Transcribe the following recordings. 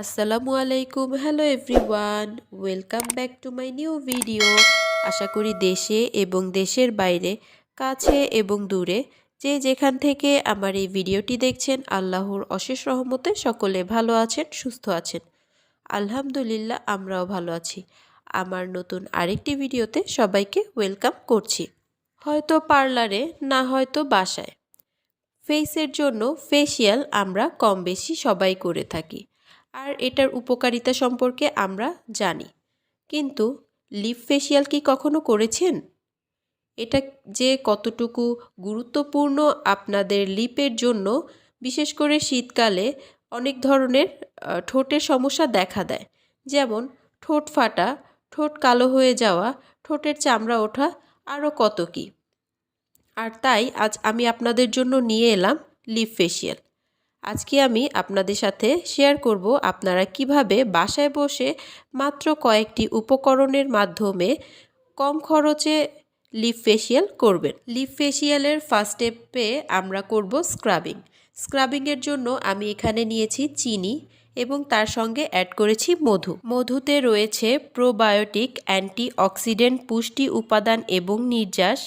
আসসালামু আলাইকুম। Hello everyone, welcome back to my new video. আশা করি দেশে এবং দেশের বাইরে, কাছে এবং দূরে, যে যেখান থেকে আমার এই ভিডিওটি দেখছেন, আল্লাহর অশেষ রহমতে সকলে ভালো আছেন, সুস্থ আছেন। আলহামদুলিল্লাহ, আমরাও ভালো আছি। আমার নতুন আরেকটি ভিডিওতে সবাইকে ওয়েলকাম করছি। হয়তো পার্লারে, না হয়তো বাসায়, ফেসের জন্য ফেসিয়াল আমরা কম বেশি সবাই করে থাকি, আর এটার উপকারিতা সম্পর্কে আমরা জানি। কিন্তু লিপ ফেসিয়াল কি কখনো করেছেন? এটা যে কতটুকু গুরুত্বপূর্ণ আপনাদের লিপের জন্য, বিশেষ করে শীতকালে অনেক ধরনের ঠোঁটের সমস্যা দেখা দেয়, যেমন ঠোঁট ফাটা, ঠোঁট কালো হয়ে যাওয়া, ঠোঁটের চামড়া ওঠা, আরও কত কী। আর তাই আজ আমি আপনাদের জন্য নিয়ে এলাম লিপ ফেসিয়াল। আজকে আমি আপনাদের সাথে শেয়ার করব আপনারা কিভাবে বাসায় বসে মাত্র কয়েকটি উপকরণের মাধ্যমে কম খরচে লিপ ফেসিয়াল করবেন। লিপ ফেসিয়ালের ফার্স্ট স্টেপে আমরা করব স্ক্রাবিং। স্ক্রাবিংয়ের জন্য আমি এখানে নিয়েছি চিনি এবং তার সঙ্গে অ্যাড করেছি মধু। মধুতে রয়েছে প্রোবায়োটিক, অ্যান্টিঅক্সিডেন্ট, পুষ্টি উপাদান এবং নির্যাস,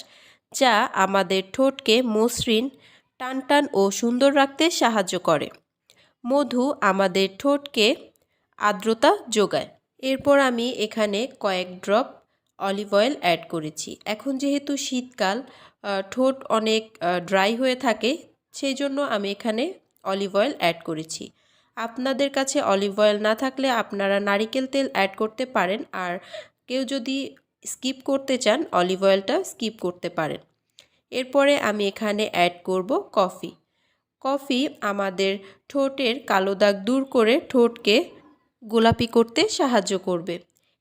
যা আমাদের ঠোঁটকে মসৃণ, টানটান ও সুন্দর রাখতে সাহায্য করে। মধু আমাদের ঠোঁটকে আর্দ্রতা যোগায়। এরপর আমি এখানে কয়েক ড্রপ অলিভ অয়েল অ্যাড করেছি। এখন যেহেতু শীতকাল, ঠোঁট অনেক ড্রাই হয়ে থাকে, সেই জন্য আমি এখানে অলিভ অয়েল অ্যাড করেছি। আপনাদের কাছে অলিভ অয়েল না থাকলে আপনারা নারিকেল তেল অ্যাড করতে পারেন, আর কেউ যদি স্কিপ করতে চান অলিভ অয়েলটা স্কিপ করতে পারেন। এরপরে আমি এখানে অ্যাড করব কফি। কফি আমাদের ঠোঁটের কালো দাগ দূর করে ঠোঁটকে গোলাপি করতে সাহায্য করবে।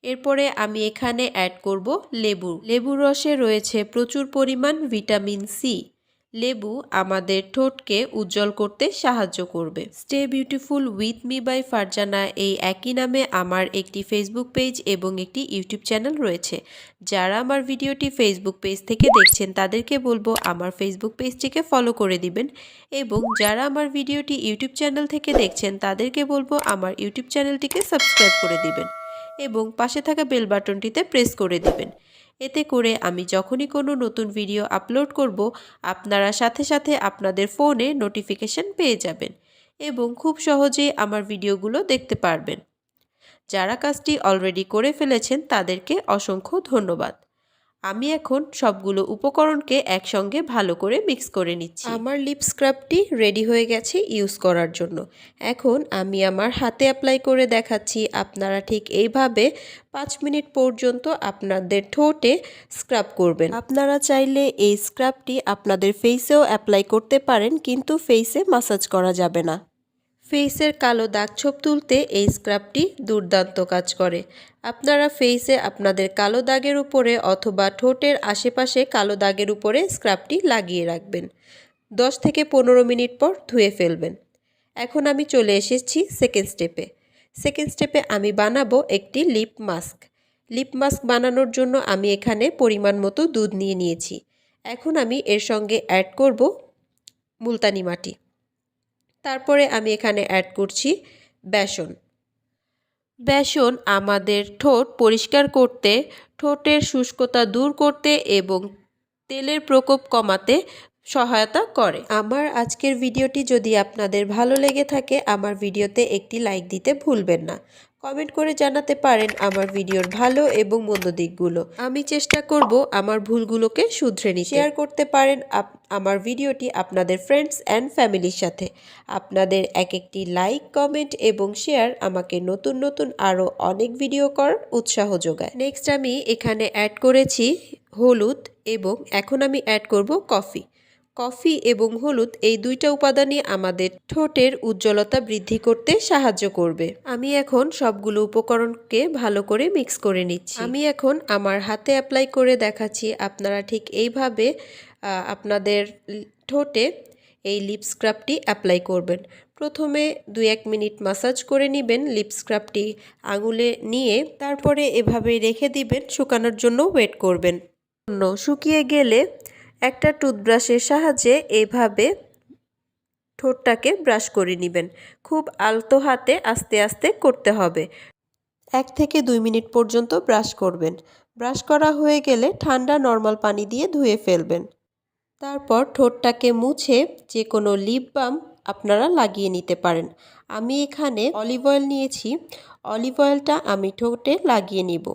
এরপরে আমি এখানে অ্যাড করব লেবু। লেবুর রসে রয়েছে প্রচুর পরিমাণ ভিটামিন সি। লেবু আমাদের ঠোঁটকে উজ্জ্বল করতে সাহায্য করবে। Stay beautiful with me by Farzana, এই একই নামে আমার একটি ফেসবুক পেজ এবং একটি ইউটিউব চ্যানেল রয়েছে। যারা আমার ভিডিওটি ফেসবুক পেজ থেকে দেখছেন তাদেরকে বলবো আমার ফেসবুক পেজটিকে ফলো করে দিবেন, এবং যারা আমার ভিডিওটি ইউটিউব চ্যানেল থেকে দেখছেন তাদেরকে বলবো আমার ইউটিউব চ্যানেলটিকে সাবস্ক্রাইব করে দিবেন এবং পাশে থাকা বেল বাটনটিতে প্রেস করে দিবেন। এতে করে আমি যখনই কোনো নতুন ভিডিও আপলোড করব, আপনারা সাথে সাথে আপনাদের ফোনে নোটিফিকেশন পেয়ে যাবেন এবং খুব সহজেই আমার ভিডিওগুলো দেখতে পারবেন। যারা কাজটি অলরেডি করে ফেলেছেন তাদেরকে অসংখ্য ধন্যবাদ। আমি এখন সবগুলো উপকরণকে একসঙ্গে ভালো করে মিক্স করে নিচ্ছি। আমার লিপ স্ক্রাবটি রেডি হয়ে গেছে ইউজ করার জন্য। এখন আমি আমার হাতে অ্যাপ্লাই করে দেখাচ্ছি। আপনারা ঠিক এইভাবে 5 মিনিট পর্যন্ত আপনাদের ঠোঁটে স্ক্রাব করবেন। আপনারা চাইলে এই স্ক্রাবটি আপনাদের ফেসেও অ্যাপ্লাই করতে পারেন, কিন্তু ফেসে মাসাজ করা যাবে না। ফেসের কালো দাগ ছোপ তুলতে এই স্ক্রাবটি দুর্দান্ত কাজ করে। আপনারা ফেসে আপনাদের কালো দাগের উপরে অথবা ঠোঁটের আশেপাশে কালো দাগের উপরে স্ক্রাবটি লাগিয়ে রাখবেন। 10 থেকে 15 মিনিট পর ধুয়ে ফেলবেন। এখন আমি চলে এসেছি সেকেন্ড স্টেপে। সেকেন্ড স্টেপে আমি বানাবো একটি লিপ মাস্ক। লিপ মাস্ক বানানোর জন্য আমি এখানে পরিমাণ মতো দুধ নিয়ে নিয়েছি। এখন আমি এর সঙ্গে অ্যাড করব মুলতানি মাটি। তারপরে আমি এখানে অ্যাড করছি বেসন। বেসন আমাদের ঠোঁট পরিষ্কার করতে, ঠোঁটের শুষ্কতা দূর করতে এবং তেলের প্রকোপ কমাতে সহায়তা করে। আমার আজকের ভিডিওটি যদি আপনাদের ভালো লেগে থাকে, আমার ভিডিওতে একটি লাইক দিতে ভুলবেন না। কমেন্ট করে জানাতে পারেন আমার ভিডিওর ভালো এবং মন্দ দিকগুলো। আমি চেষ্টা করব আমার ভুলগুলোকে শুধরে নিতে। শেয়ার করতে পারেন আমার ভিডিওটি আপনাদের ফ্রেন্ডস অ্যান্ড ফ্যামিলির সাথে। আপনাদের এক একটি লাইক, কমেন্ট এবং শেয়ার আমাকে নতুন নতুন আরও অনেক ভিডিও করার উৎসাহ যোগায়। নেক্সট আমি এখানে অ্যাড করেছি হলুদ, এবং এখন আমি অ্যাড করব কফি। কফি এবং হলুদ, এই দুইটা উপাদানই আমাদের ঠোঁটের উজ্জ্বলতা বৃদ্ধি করতে সাহায্য করবে। আমি এখন সবগুলো উপকরণকে ভালো করে মিক্স করে নিচ্ছি। আমি এখন আমার হাতে অ্যাপ্লাই করে দেখাচ্ছি। আপনারা ঠিক এইভাবে আপনাদের ঠোঁটে এই লিপ স্ক্রাবটি অ্যাপ্লাই করবেন। প্রথমে 2-1 মিনিট মাসাজ করে নেবেন লিপ স্ক্রাবটি আঙুলে নিয়ে, তারপরে এভাবে রেখে দিবেন, শুকানোর জন্য ওয়েট করবেন। শুকিয়ে গেলে একটা টুথব্রাশের সাহায্যে এভাবে ঠোঁটটাকে ব্রাশ করে নেবেন। খুব আলতো হাতে আস্তে আস্তে করতে হবে। 1 থেকে 2 মিনিট পর্যন্ত ব্রাশ করবেন। ব্রাশ করা হয়ে গেলে ঠান্ডা নর্মাল পানি দিয়ে ধুয়ে ফেলবেন। তারপর ঠোঁটটাকে মুছে যে কোনো লিপ বাম আপনারা লাগিয়ে নিতে পারেন। আমি এখানে অলিভ অয়েল নিয়েছি। অলিভ অয়েলটা আমি ঠোঁটে লাগিয়ে নিব।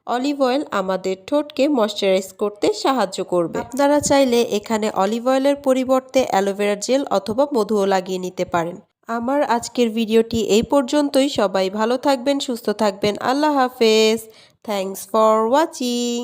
অলিভ অয়েল আমাদের ঠোঁটকে ময়শ্চারাইজ করতে সাহায্য করবে। আপনারা চাইলে এখানে অলিভ অয়েলের পরিবর্তে অ্যালোভেরা জেল অথবা মধুও লাগিয়ে নিতে পারেন। আমার আজকের ভিডিওটি এই পর্যন্তই। সবাই ভালো থাকবেন, সুস্থ থাকবেন। আল্লাহ হাফেজ। Thanks for watching.